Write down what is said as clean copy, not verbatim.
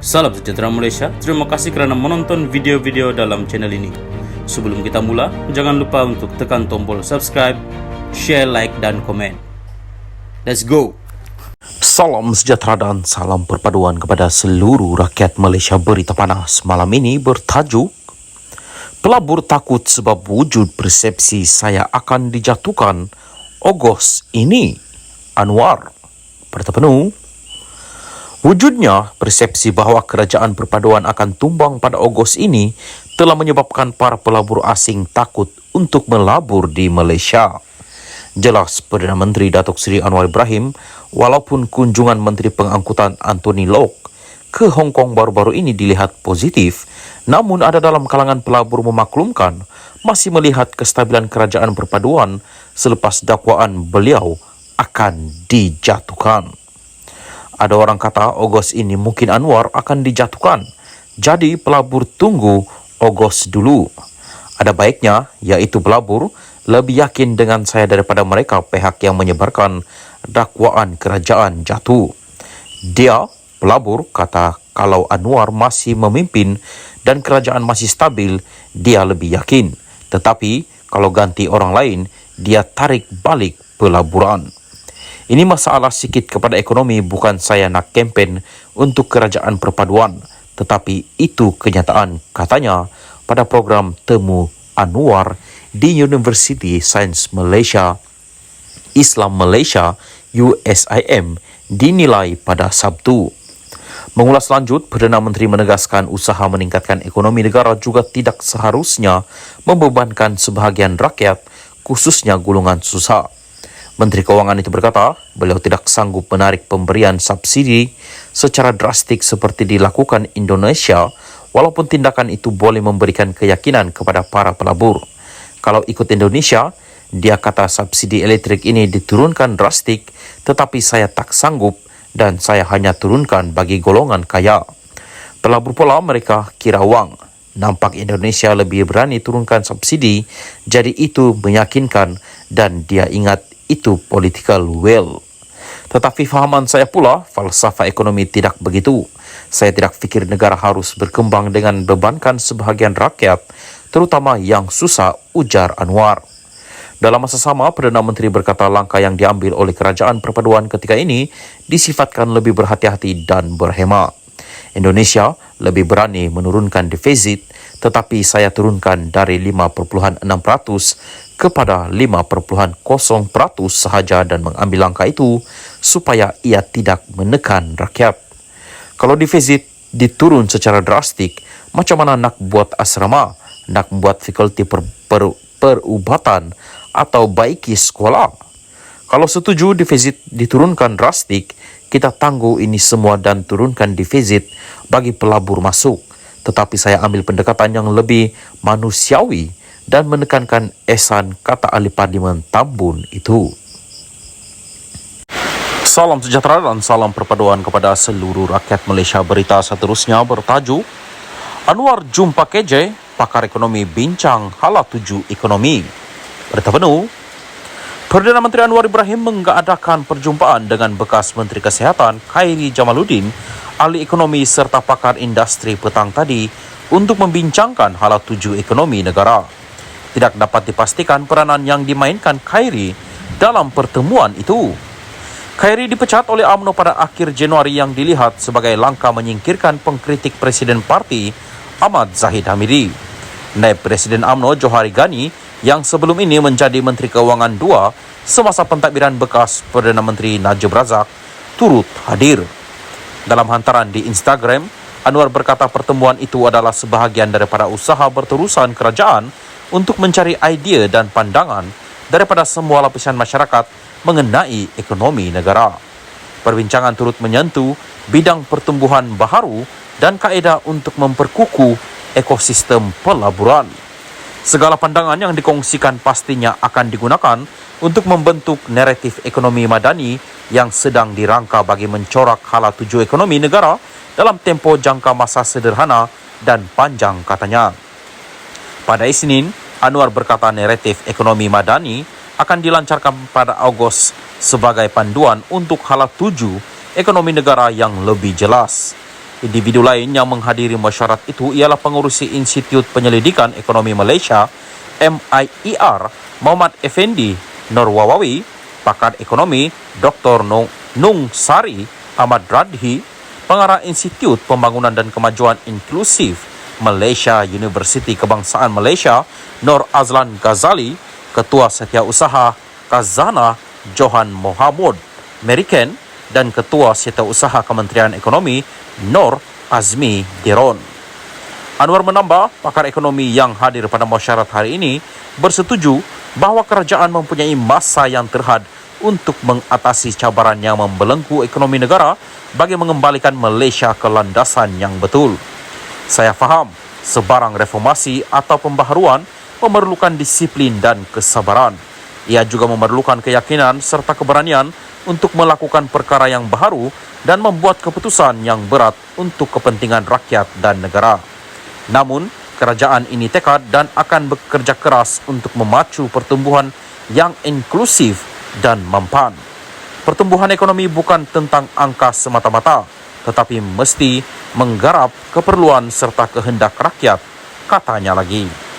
Salam sejahtera Malaysia, terima kasih kerana menonton video-video dalam channel ini. Sebelum kita mula, jangan lupa untuk tekan tombol subscribe, share, like dan komen. Let's go! Salam sejahtera dan salam perpaduan kepada seluruh rakyat Malaysia. Berita panas malam ini bertajuk Pelabur takut sebab wujud persepsi saya akan dijatuhkan Ogos ini. Anwar. Berita penuh. Wujudnya persepsi bahawa kerajaan perpaduan akan tumbang pada Ogos ini telah menyebabkan para pelabur asing takut untuk melabur di Malaysia. Jelas Perdana Menteri Datuk Seri Anwar Ibrahim, walaupun kunjungan Menteri Pengangkutan Anthony Lok ke Hong Kong baru-baru ini dilihat positif, namun ada dalam kalangan pelabur memaklumkan masih melihat kestabilan kerajaan perpaduan selepas dakwaan beliau akan dijatuhkan. Ada orang kata Ogos ini mungkin Anwar akan dijatuhkan. Jadi pelabur tunggu Ogos dulu. Ada baiknya, iaitu pelabur lebih yakin dengan saya daripada mereka pihak yang menyebarkan dakwaan kerajaan jatuh. Dia, pelabur, kata kalau Anwar masih memimpin dan kerajaan masih stabil, dia lebih yakin. Tetapi kalau ganti orang lain, dia tarik balik pelaburan. Ini masalah sikit kepada ekonomi, bukan saya nak kempen untuk kerajaan perpaduan. Tetapi itu kenyataan, katanya pada program Temu Anwar di University Sains Malaysia, Islam Malaysia, USIM, dinilai pada Sabtu. Mengulas lanjut, Perdana Menteri menegaskan usaha meningkatkan ekonomi negara juga tidak seharusnya membebankan sebahagian rakyat, khususnya golongan susah. Menteri Kewangan itu berkata, beliau tidak sanggup menarik pemberian subsidi secara drastik seperti dilakukan Indonesia, walaupun tindakan itu boleh memberikan keyakinan kepada para pelabur. Kalau ikut Indonesia, dia kata subsidi elektrik ini diturunkan drastik, tetapi saya tak sanggup dan saya hanya turunkan bagi golongan kaya. Pelabur pula mereka kira wang. Nampak Indonesia lebih berani turunkan subsidi, jadi itu meyakinkan dan dia ingat itu political will. Tetapi fahaman saya pula, falsafah ekonomi tidak begitu. Saya tidak fikir negara harus berkembang dengan bebankan sebahagian rakyat, terutama yang susah, ujar Anwar. Dalam masa sama, Perdana Menteri berkata langkah yang diambil oleh kerajaan perpaduan ketika ini disifatkan lebih berhati-hati dan berhemat. Indonesia lebih berani menurunkan defisit, tetapi saya turunkan dari 5.6% kepada 5.0% sahaja dan mengambil langkah itu supaya ia tidak menekan rakyat. Kalau defisit diturun secara drastik, macam mana nak buat asrama, nak buat fakulti perubatan atau baiki sekolah? Kalau setuju defisit diturunkan drastik, kita tangguh ini semua dan turunkan defisit bagi pelabur masuk. Tetapi saya ambil pendekatan yang lebih manusiawi dan menekankan esan, kata ahli parlimen Tambun itu. Salam sejahtera dan salam perpaduan kepada seluruh rakyat Malaysia. Berita seterusnya bertajuk Anwar jumpa KJ, pakar ekonomi bincang hala tuju ekonomi. Berita penuh. Perdana Menteri Anwar Ibrahim mengadakan perjumpaan dengan bekas Menteri Kesihatan Khairi Jamaluddin, ahli ekonomi serta pakar industri petang tadi untuk membincangkan hala tuju ekonomi negara. Tidak dapat dipastikan peranan yang dimainkan Khairi dalam pertemuan itu. Khairi dipecat oleh UMNO pada akhir Januari yang dilihat sebagai langkah menyingkirkan pengkritik Presiden Parti Ahmad Zahid Hamidi. Naib Presiden UMNO Johari Ghani yang sebelum ini menjadi Menteri Kewangan II semasa pentadbiran bekas Perdana Menteri Najib Razak turut hadir. Dalam hantaran di Instagram, Anwar berkata pertemuan itu adalah sebahagian daripada usaha berterusan kerajaan untuk mencari idea dan pandangan daripada semua lapisan masyarakat mengenai ekonomi negara. Perbincangan turut menyentuh bidang pertumbuhan baharu dan kaedah untuk memperkukuh ekosistem pelaburan. Segala pandangan yang dikongsikan pastinya akan digunakan untuk membentuk naratif ekonomi madani yang sedang dirangka bagi mencorak hala tuju ekonomi negara dalam tempoh jangka masa sederhana dan panjang, katanya. Pada Isnin, Anwar berkata naratif ekonomi madani akan dilancarkan pada Ogos sebagai panduan untuk hala tuju ekonomi negara yang lebih jelas. Individu lain yang menghadiri mesyuarat itu ialah pengurusi Institut Penyelidikan Ekonomi Malaysia MIER Muhammad Effendi Norwawawi, pakar ekonomi Dr. Nung Sari Ahmad Radhi, pengarah Institut Pembangunan dan Kemajuan Inklusif Malaysia Universiti Kebangsaan Malaysia Nur Azlan Ghazali, Ketua Setiausaha Khazanah Johan Mohamud Meriken, dan Ketua Setiausaha Kementerian Ekonomi Nur Azmi Diron. Anwar menambah, pakar ekonomi yang hadir pada mesyuarat hari ini bersetuju bahawa kerajaan mempunyai masa yang terhad untuk mengatasi cabaran yang membelenggu ekonomi negara bagi mengembalikan Malaysia ke landasan yang betul. Saya faham, sebarang reformasi atau pembaharuan memerlukan disiplin dan kesabaran. Ia juga memerlukan keyakinan serta keberanian untuk melakukan perkara yang baharu dan membuat keputusan yang berat untuk kepentingan rakyat dan negara. Namun, kerajaan ini tekad dan akan bekerja keras untuk memacu pertumbuhan yang inklusif dan mempan. Pertumbuhan ekonomi bukan tentang angka semata-mata, tetapi mesti menggarap keperluan serta kehendak rakyat, katanya lagi.